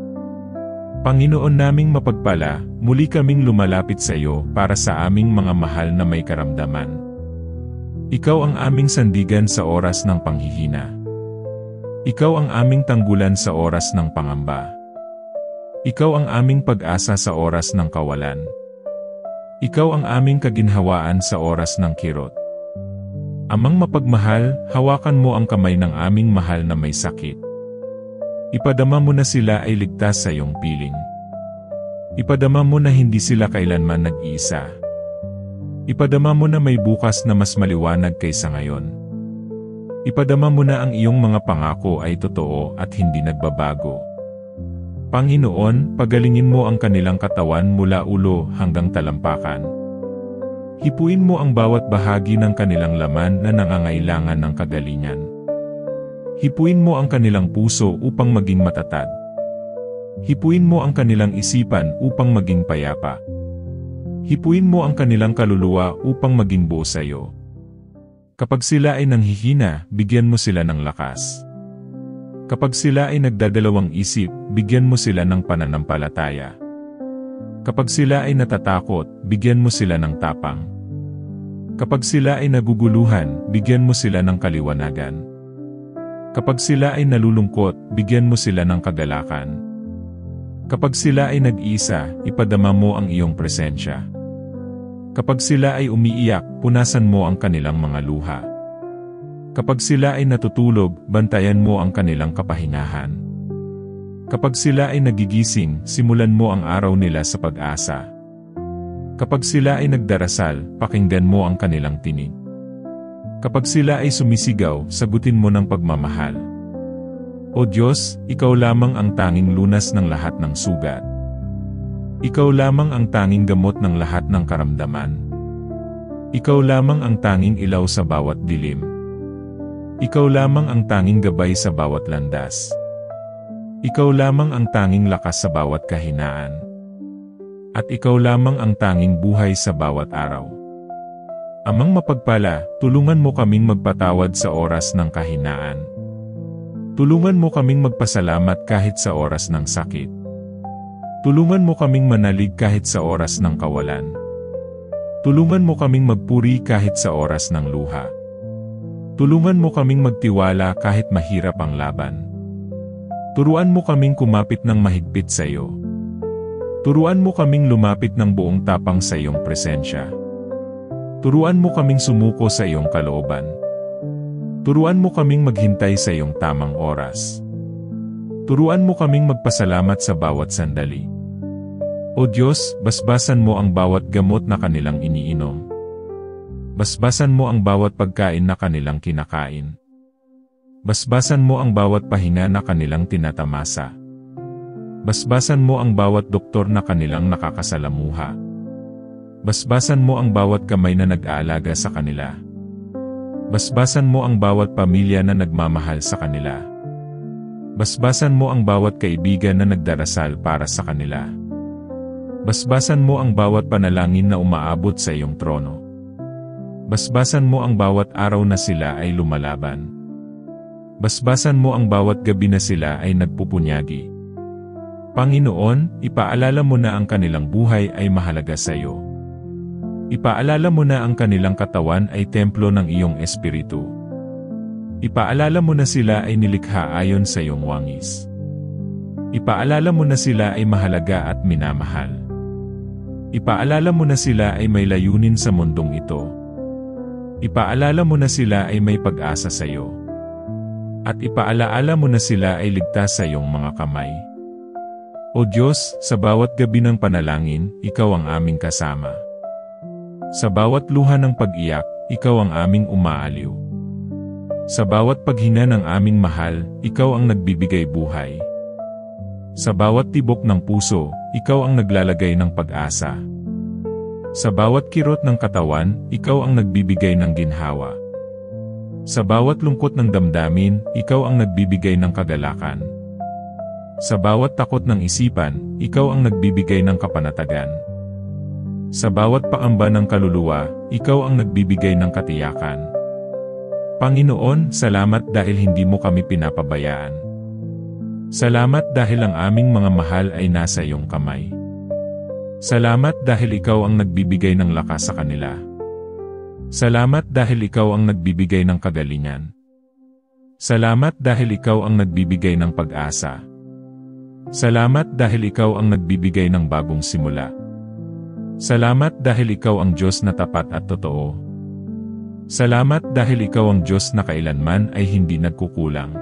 Panginoon naming mapagpala, muli kaming lumalapit sa iyo para sa aming mga mahal na may karamdaman. Ikaw ang aming sandigan sa oras ng panghihina. Ikaw ang aming tanggulan sa oras ng pangamba. Ikaw ang aming pag-asa sa oras ng kawalan. Ikaw ang aming kaginhawaan sa oras ng kirot. Amang mapagmahal, hawakan mo ang kamay ng aming mahal na may sakit. Ipadama mo na sila ay ligtas sa iyong piling. Ipadama mo na hindi sila kailanman nag-iisa. Ipadama mo na may bukas na mas maliwanag kaysa ngayon. Ipadama mo na ang iyong mga pangako ay totoo at hindi nagbabago. Panginoon, pagalingin mo ang kanilang katawan mula ulo hanggang talampakan. Hipuin mo ang bawat bahagi ng kanilang laman na nangangailangan ng kagalingan. Hipuin mo ang kanilang puso upang maging matatag. Hipuin mo ang kanilang isipan upang maging payapa. Hipuin mo ang kanilang kaluluwa upang maging buo sa iyo. Kapag sila ay nanghihina, bigyan mo sila ng lakas. Kapag sila ay nagdadalawang isip, bigyan mo sila ng pananampalataya. Kapag sila ay natatakot, bigyan mo sila ng tapang. Kapag sila ay naguguluhan, bigyan mo sila ng kaliwanagan. Kapag sila ay nalulungkot, bigyan mo sila ng kagalakan. Kapag sila ay nag-iisa, ipadama mo ang iyong presensya. Kapag sila ay umiiyak, punasan mo ang kanilang mga luha. Kapag sila ay natutulog, bantayan mo ang kanilang kapahingahan. Kapag sila ay nagigising, simulan mo ang araw nila sa pag-asa. Kapag sila ay nagdarasal, pakinggan mo ang kanilang tinig. Kapag sila ay sumisigaw, sagutin mo ng pagmamahal. O Diyos, Ikaw lamang ang tanging lunas ng lahat ng sugat. Ikaw lamang ang tanging gamot ng lahat ng karamdaman. Ikaw lamang ang tanging ilaw sa bawat dilim. Ikaw lamang ang tanging gabay sa bawat landas. Ikaw lamang ang tanging lakas sa bawat kahinaan. At ikaw lamang ang tanging buhay sa bawat araw. Amang mapagpala, tulungan mo kaming magpatawad sa oras ng kahinaan. Tulungan mo kaming magpasalamat kahit sa oras ng sakit. Tulungan mo kaming manalig kahit sa oras ng kawalan. Tulungan mo kaming magpuri kahit sa oras ng luha. Tulungan mo kaming magtiwala kahit mahirap ang laban. Turuan mo kaming kumapit ng mahigpit sa iyo. Turuan mo kaming lumapit ng buong tapang sa iyong presensya. Turuan mo kaming sumuko sa iyong kalooban. Turuan mo kaming maghintay sa iyong tamang oras. Turuan mo kaming magpasalamat sa bawat sandali. O Diyos, basbasan mo ang bawat gamot na kanilang iniinom. Basbasan mo ang bawat pagkain na kanilang kinakain. Basbasan mo ang bawat pahinga na kanilang tinatamasa. Basbasan mo ang bawat doktor na kanilang nakakasalamuha. Basbasan mo ang bawat kamay na nag-aalaga sa kanila. Basbasan mo ang bawat pamilya na nagmamahal sa kanila. Basbasan mo ang bawat kaibigan na nagdarasal para sa kanila. Basbasan mo ang bawat panalangin na umaabot sa iyong trono. Basbasan mo ang bawat araw na sila ay lumalaban. Basbasan mo ang bawat gabi na sila ay nagpupunyagi. Panginoon, ipaalala mo na ang kanilang buhay ay mahalaga sa iyo. Ipaalala mo na ang kanilang katawan ay templo ng iyong espiritu. Ipaalala mo na sila ay nilikha ayon sa iyong wangis. Ipaalala mo na sila ay mahalaga at minamahal. Ipaalala mo na sila ay may layunin sa mundong ito. Ipaalala mo na sila ay may pag-asa sa iyo. At ipaalaala mo na sila ay ligtas sa iyong mga kamay. O Diyos, sa bawat gabi ng panalangin, Ikaw ang aming kasama. Sa bawat luha ng pag-iyak, Ikaw ang aming umaaliw. Sa bawat paghina ng aming mahal, Ikaw ang nagbibigay buhay. Sa bawat tibok ng puso, Ikaw ang naglalagay ng pag-asa. Sa bawat kirot ng katawan, Ikaw ang nagbibigay ng ginhawa. Sa bawat lungkot ng damdamin, Ikaw ang nagbibigay ng kagalakan. Sa bawat takot ng isipan, Ikaw ang nagbibigay ng kapanatagan. Sa bawat paamba ng kaluluwa, Ikaw ang nagbibigay ng katiyakan. Panginoon, salamat dahil hindi mo kami pinapabayaan. Salamat dahil ang aming mga mahal ay nasa iyong kamay. Salamat dahil Ikaw ang nagbibigay ng lakas sa kanila. Salamat dahil Ikaw ang nagbibigay ng kagalingan. Salamat dahil Ikaw ang nagbibigay ng pag-asa. Salamat dahil Ikaw ang nagbibigay ng bagong simula. Salamat dahil Ikaw ang Diyos na tapat at totoo. Salamat dahil Ikaw ang Diyos na kailanman ay hindi nagkukulang.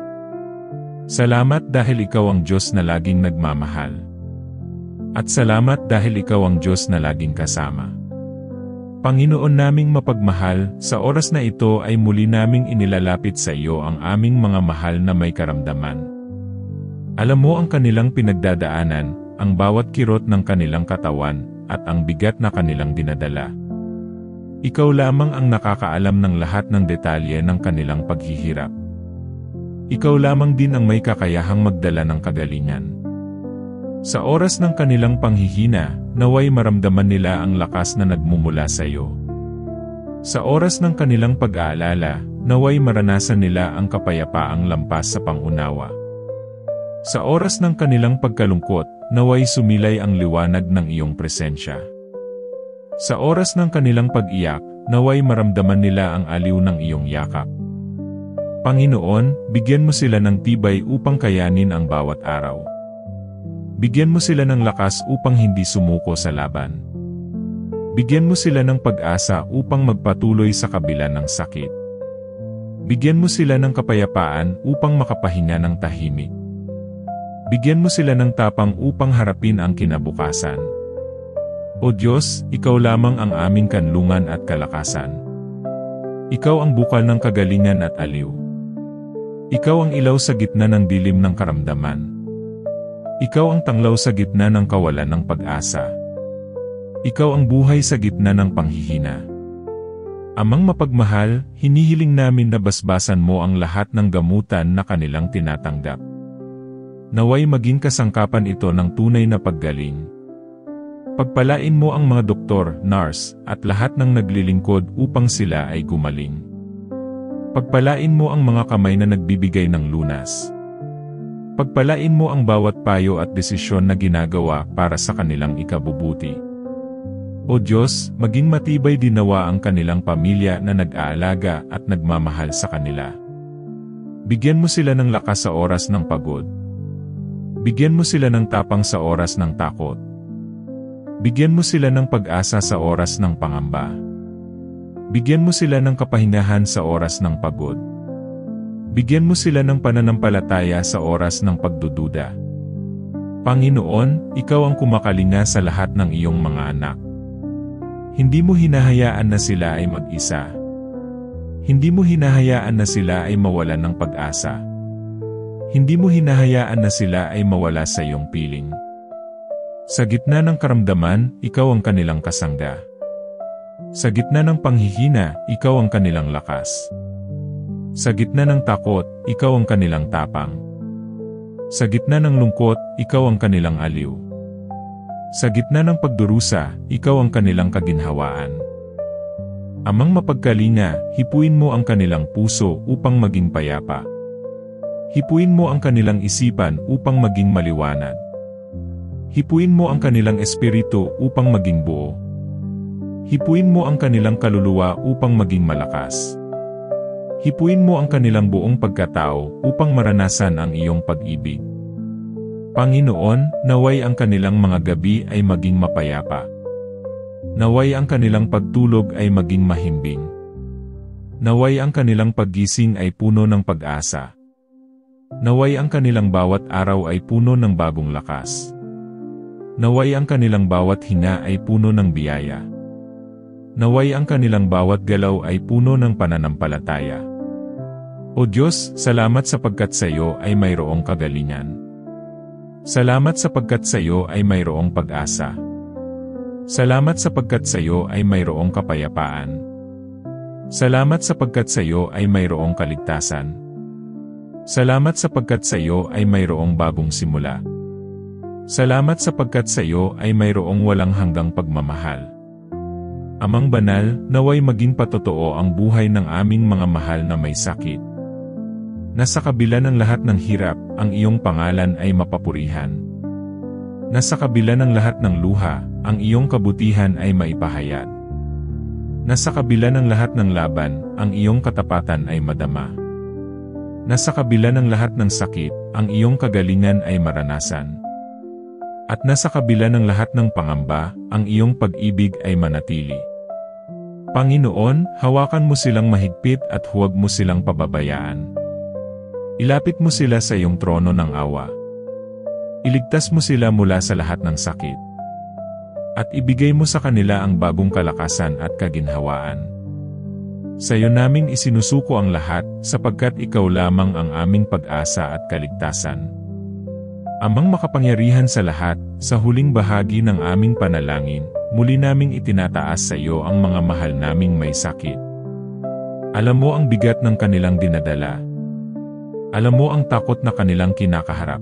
Salamat dahil Ikaw ang Diyos na laging nagmamahal. At salamat dahil Ikaw ang Diyos na laging kasama. Panginoon naming mapagmahal, sa oras na ito ay muli naming inilalapit sa iyo ang aming mga mahal na may karamdaman. Alam mo ang kanilang pinagdadaanan, ang bawat kirot ng kanilang katawan, at ang bigat na kanilang dinadala. Ikaw lamang ang nakakaalam ng lahat ng detalye ng kanilang paghihirap. Ikaw lamang din ang may kakayahang magdala ng kagalingan. Sa oras ng kanilang panghihina, naway maramdaman nila ang lakas na nagmumula sa iyo. Sa oras ng kanilang pag-aalala, naway maranasan nila ang kapayapaang lampas sa pangunawa. Sa oras ng kanilang pagkalungkot, naway sumilay ang liwanag ng iyong presensya. Sa oras ng kanilang pag-iyak, naway maramdaman nila ang aliw ng iyong yakap. Panginoon, bigyan mo sila ng tibay upang kayanin ang bawat araw. Bigyan mo sila ng lakas upang hindi sumuko sa laban. Bigyan mo sila ng pag-asa upang magpatuloy sa kabila ng sakit. Bigyan mo sila ng kapayapaan upang makapahinga ng tahimik. Bigyan mo sila ng tapang upang harapin ang kinabukasan. O Diyos, Ikaw lamang ang aming kanlungan at kalakasan. Ikaw ang bukal ng kagalingan at aliw. Ikaw ang ilaw sa gitna ng dilim ng karamdaman. Ikaw ang tanglaw sa gitna ng kawalan ng pag-asa. Ikaw ang buhay sa gitna ng panghihina. Amang mapagmahal, hinihiling namin na basbasan mo ang lahat ng gamutan na kanilang tinatanggap. Naway maging kasangkapan ito ng tunay na paggaling. Pagpalain mo ang mga doktor, nurse, at lahat ng naglilingkod upang sila ay gumaling. Pagpalain mo ang mga kamay na nagbibigay ng lunas. Pagpalain mo ang bawat payo at desisyon na ginagawa para sa kanilang ikabubuti. O Diyos, maging matibay din nawa ang kanilang pamilya na nag-aalaga at nagmamahal sa kanila. Bigyan mo sila ng lakas sa oras ng pagod. Bigyan mo sila ng tapang sa oras ng takot. Bigyan mo sila ng pag-asa sa oras ng pangamba. Bigyan mo sila ng kapahinahan sa oras ng pagod. Bigyan mo sila ng pananampalataya sa oras ng pagdududa. Panginoon, Ikaw ang kumakalinga sa lahat ng iyong mga anak. Hindi mo hinahayaan na sila ay mag-isa. Hindi mo hinahayaan na sila ay mawalan ng pag-asa. Hindi mo hinahayaan na sila ay mawala sa iyong piling. Sa gitna ng karamdaman, Ikaw ang kanilang kasangga. Sa gitna ng panghihina, Ikaw ang kanilang lakas. Sa gitna ng takot, Ikaw ang kanilang tapang. Sa gitna ng lungkot, Ikaw ang kanilang aliw. Sa gitna ng pagdurusa, Ikaw ang kanilang kaginhawaan. Amang mapagkalinga, hipuin mo ang kanilang puso upang maging payapa. Hipuin mo ang kanilang isipan upang maging maliwanag. Hipuin mo ang kanilang espiritu upang maging buo. Hipuin mo ang kanilang kaluluwa upang maging malakas. Hipuin mo ang kanilang buong pagkatao upang maranasan ang iyong pag-ibig. Panginoon, naway ang kanilang mga gabi ay maging mapayapa. Naway ang kanilang pagtulog ay maging mahimbing. Naway ang kanilang paggising ay puno ng pag-asa. Naway ang kanilang bawat araw ay puno ng bagong lakas. Naway ang kanilang bawat hina ay puno ng biyaya. Naway ang kanilang bawat galaw ay puno ng pananampalataya. O Diyos, salamat sapagkat sa iyo ay mayroong kagalingan. Salamat sapagkat sa iyo ay mayroong pag-asa. Salamat sapagkat sa iyo ay mayroong kapayapaan. Salamat sapagkat sa iyo ay mayroong kaligtasan. Salamat sapagkat sa iyo ay mayroong bagong simula. Salamat sapagkat sa iyo ay mayroong walang hanggang pagmamahal. Amang banal, naway maging patotoo ang buhay ng aming mga mahal na may sakit. Nasa kabila ng lahat ng hirap, ang iyong pangalan ay mapapurihan. Nasa kabila ng lahat ng luha, ang iyong kabutihan ay maipahayag. Nasa kabila ng lahat ng laban, ang iyong katapatan ay madama. Nasa kabila ng lahat ng sakit, ang iyong kagalingan ay maranasan. At nasa kabila ng lahat ng pangamba, ang iyong pag-ibig ay manatili. Panginoon, hawakan mo silang mahigpit at huwag mo silang pababayaan. Ilapit mo sila sa iyong trono ng awa. Iligtas mo sila mula sa lahat ng sakit. At ibigay mo sa kanila ang bagong kalakasan at kaginhawaan. Sa iyo namin isinusuko ang lahat, sapagkat ikaw lamang ang aming pag-asa at kaligtasan. Amang makapangyarihan sa lahat, sa huling bahagi ng aming panalangin, muli naming itinataas sa iyo ang mga mahal naming may sakit. Alam mo ang bigat ng kanilang dinadala. Alam mo ang takot na kanilang kinakaharap.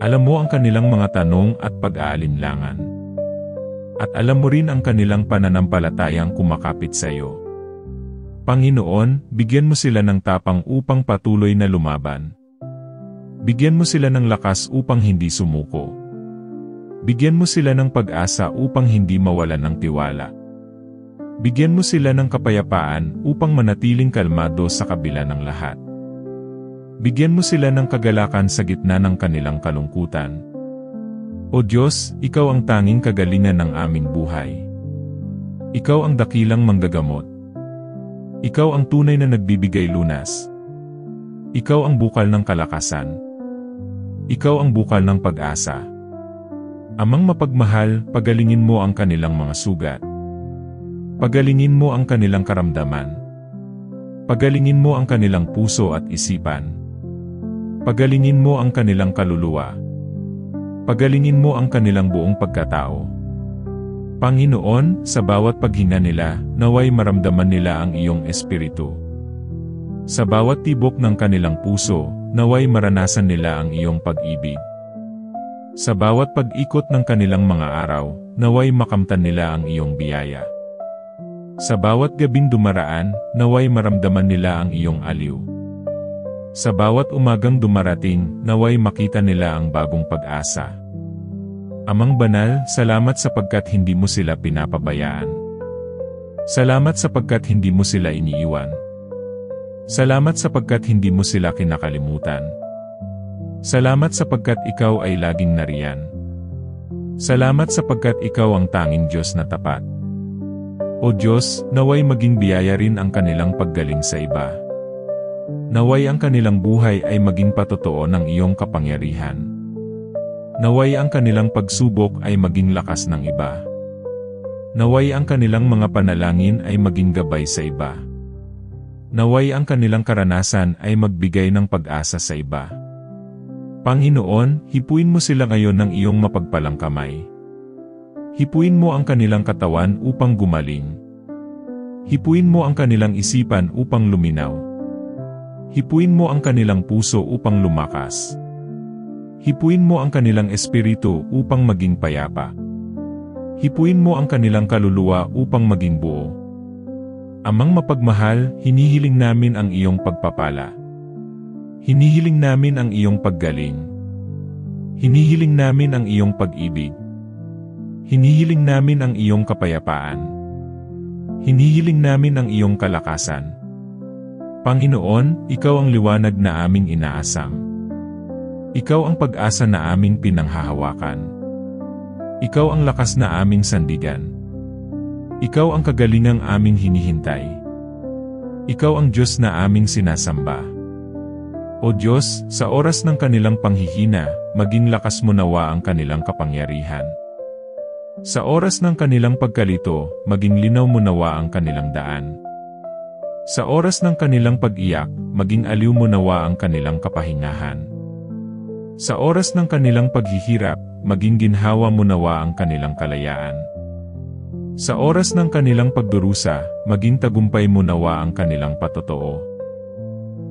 Alam mo ang kanilang mga tanong at pag-aalinlangan. At alam mo rin ang kanilang pananampalatayang kumakapit sa iyo. Panginoon, bigyan mo sila ng tapang upang patuloy na lumaban. Bigyan mo sila ng lakas upang hindi sumuko. Bigyan mo sila ng pag-asa upang hindi mawalan ng tiwala. Bigyan mo sila ng kapayapaan upang manatiling kalmado sa kabila ng lahat. Bigyan mo sila ng kagalakan sa gitna ng kanilang kalungkutan. O Diyos, Ikaw ang tanging kagalingan ng aming buhay. Ikaw ang dakilang manggagamot. Ikaw ang tunay na nagbibigay lunas. Ikaw ang bukal ng kalakasan. Ikaw ang bukal ng pag-asa. Amang mapagmahal, pagalingin mo ang kanilang mga sugat. Pagalingin mo ang kanilang karamdaman. Pagalingin mo ang kanilang puso at isipan. Pagalingin mo ang kanilang kaluluwa. Pagalingin mo ang kanilang buong pagkatao. Panginoon, sa bawat paghinga nila, naway maramdaman nila ang iyong espiritu. Sa bawat tibok ng kanilang puso, naway maranasan nila ang iyong pag-ibig. Sa bawat pag-ikot ng kanilang mga araw, naway makamtan nila ang iyong biyaya. Sa bawat gabing dumaraan, naway maramdaman nila ang iyong aliw. Sa bawat umagang dumarating, naway makita nila ang bagong pag-asa. Amang banal, salamat sapagkat hindi mo sila pinapabayaan. Salamat sapagkat hindi mo sila iniiwan. Salamat sapagkat hindi mo sila kinakalimutan. Salamat sapagkat ikaw ay laging nariyan. Salamat sapagkat ikaw ang tanging Diyos na tapat. O Diyos, naway maging biyaya rin ang kanilang paggaling sa iba. Naway ang kanilang buhay ay maging patotoo ng iyong kapangyarihan. Naway ang kanilang pagsubok ay maging lakas ng iba. Naway ang kanilang mga panalangin ay maging gabay sa iba. Naway ang kanilang karanasan ay magbigay ng pag-asa sa iba. Panginoon, hipuin mo sila ngayon ng iyong mapagpalang kamay. Hipuin mo ang kanilang katawan upang gumaling. Hipuin mo ang kanilang isipan upang luminaw. Hipuin mo ang kanilang puso upang lumakas. Hipuin mo ang kanilang espiritu upang maging payapa. Hipuin mo ang kanilang kaluluwa upang maging buo. Amang mapagmahal, hinihiling namin ang iyong pagpapala. Hinihiling namin ang iyong paggaling. Hinihiling namin ang iyong pag-ibig. Hinihiling namin ang iyong kapayapaan. Hinihiling namin ang iyong kalakasan. Panginoon, Ikaw ang liwanag na aming inaasam. Ikaw ang pag-asa na aming pinanghahawakan. Ikaw ang lakas na aming sandigan. Ikaw ang kagalingang aming hinihintay. Ikaw ang Diyos na aming sinasamba. O Diyos, sa oras ng kanilang panghihina, maging lakas mo nawa ang kanilang kapangyarihan. Sa oras ng kanilang pagkalito, maging linaw mo nawa ang kanilang daan. Sa oras ng kanilang pag-iyak, maging aliw mo nawa ang kanilang kapahingahan. Sa oras ng kanilang paghihirap, maging ginhawa mo nawa ang kanilang kalayaan. Sa oras ng kanilang pagdurusa, maging tagumpay mo nawa ang kanilang patotoo.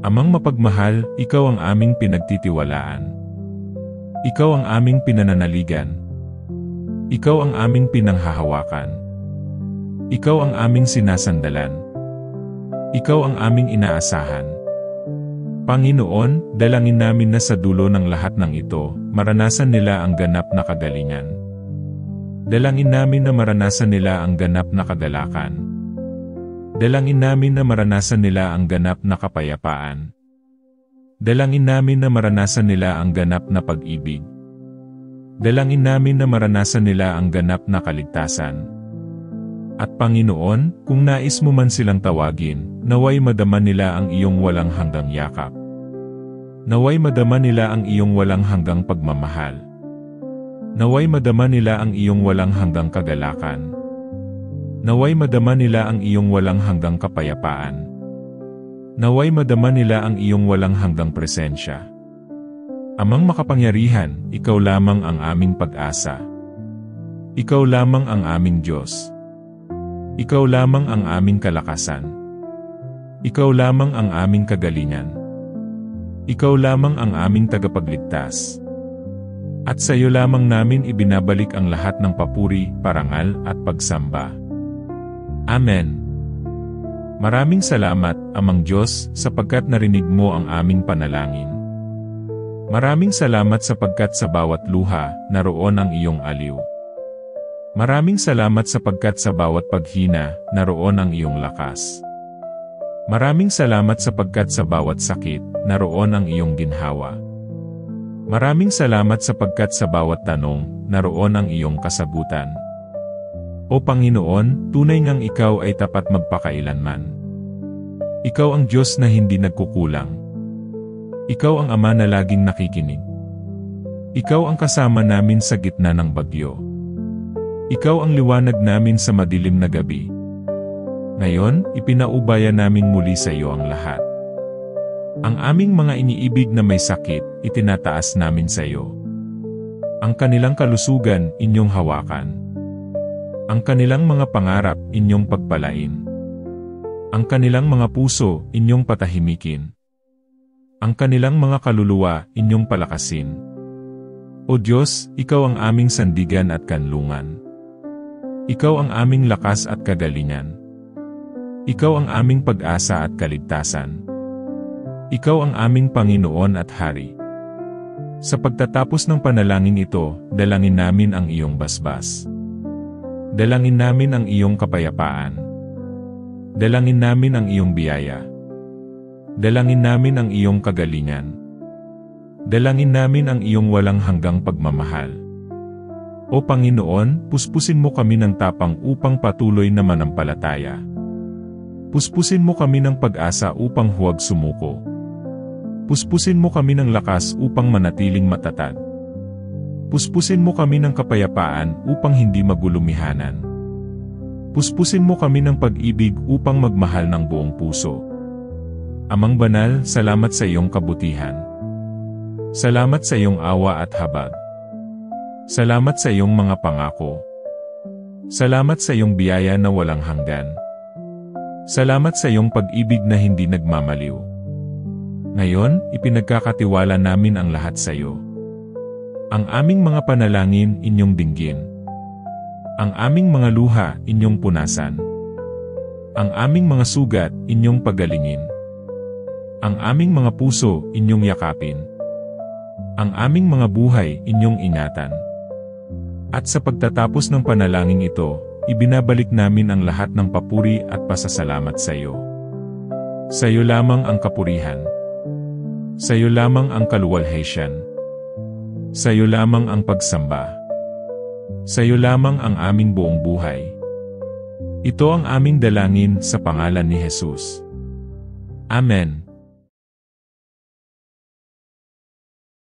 Amang mapagmahal, Ikaw ang aming pinagtitiwalaan. Ikaw ang aming pinananaligan. Ikaw ang aming pinanghahawakan. Ikaw ang aming sinasandalan. Ikaw ang aming inaasahan. Panginoon, dalangin namin na sa dulo ng lahat ng ito, maranasan nila ang ganap na kagalingan. Dalangin namin na maranasan nila ang ganap na kagalakan. Dalangin namin na maranasan nila ang ganap na kapayapaan. Dalangin namin na maranasan nila ang ganap na pag-ibig. Dalangin namin na maranasan nila ang ganap na kaligtasan. At Panginoon, kung nais mo man silang tawagin, naway madama nila ang iyong walang hanggang yakap. Naway madama nila ang iyong walang hanggang pagmamahal. Naway madama nila ang iyong walang hanggang kagalakan. Naway madama nila ang iyong walang hanggang kapayapaan. Naway madama nila ang iyong walang hanggang presensya. Amang makapangyarihan, Ikaw lamang ang aming pag-asa. Ikaw lamang ang aming Diyos. Ikaw lamang ang aming kalakasan. Ikaw lamang ang aming kagalingan. Ikaw lamang ang aming tagapagligtas. At sa iyo lamang namin ibinabalik ang lahat ng papuri, parangal at pagsamba. Amen. Maraming salamat, Amang Diyos, sapagkat narinig mo ang aming panalangin. Maraming salamat sapagkat sa bawat luha, naroon ang iyong aliw. Maraming salamat sapagkat sa bawat paghina, naroon ang iyong lakas. Maraming salamat sapagkat sa bawat sakit, naroon ang iyong ginhawa. Maraming salamat sapagkat sa bawat tanong, naroon ang iyong kasagutan. O Panginoon, tunay ngang ikaw ay tapat magpakailanman. Ikaw ang Diyos na hindi nagkukulang. Ikaw ang Ama na laging nakikinig. Ikaw ang kasama namin sa gitna ng bagyo. Ikaw ang liwanag namin sa madilim na gabi. Ngayon, ipinaubaya namin muli sa iyo ang lahat. Ang aming mga iniibig na may sakit, itinataas namin sa iyo. Ang kanilang kalusugan, inyong hawakan. Ang kanilang mga pangarap, inyong pagpalain. Ang kanilang mga puso, inyong patahimikin. Ang kanilang mga kaluluwa, inyong palakasin. O Diyos, ikaw ang aming sandigan at kanlungan. Ikaw ang aming lakas at kagalingan. Ikaw ang aming pag-asa at kaligtasan. Ikaw ang aming Panginoon at Hari. Sa pagtatapos ng panalangin ito, dalangin namin ang iyong basbas. Dalangin namin ang iyong kapayapaan. Dalangin namin ang iyong biyaya. Dalangin namin ang iyong kagalingan. Dalangin namin ang iyong walang hanggang pagmamahal. O Panginoon, puspusin mo kami ng tapang upang patuloy na manampalataya. Puspusin mo kami ng pag-asa upang huwag sumuko. Puspusin mo kami ng lakas upang manatiling matatag. Puspusin mo kami ng kapayapaan upang hindi magulumihanan. Puspusin mo kami ng pag-ibig upang magmahal ng buong puso. Amang banal, salamat sa iyong kabutihan. Salamat sa iyong awa at habag. Salamat sa iyong mga pangako. Salamat sa iyong biyaya na walang hanggan. Salamat sa iyong pag-ibig na hindi nagmamaliw. Ngayon, ipinagkakatiwala namin ang lahat sa iyo. Ang aming mga panalangin, inyong dinggin. Ang aming mga luha, inyong punasan. Ang aming mga sugat, inyong pagalingin. Ang aming mga puso, inyong yakapin. Ang aming mga buhay, inyong ingatan. At sa pagtatapos ng panalangin ito, ibinabalik namin ang lahat ng papuri at pasasalamat sa iyo. Sa iyo lamang ang kapurihan. Sa iyo lamang ang kaluwalhatian. Sa iyo lamang ang pagsamba. Sa iyo lamang ang aming buong buhay. Ito ang aming dalangin sa pangalan ni Jesus. Amen.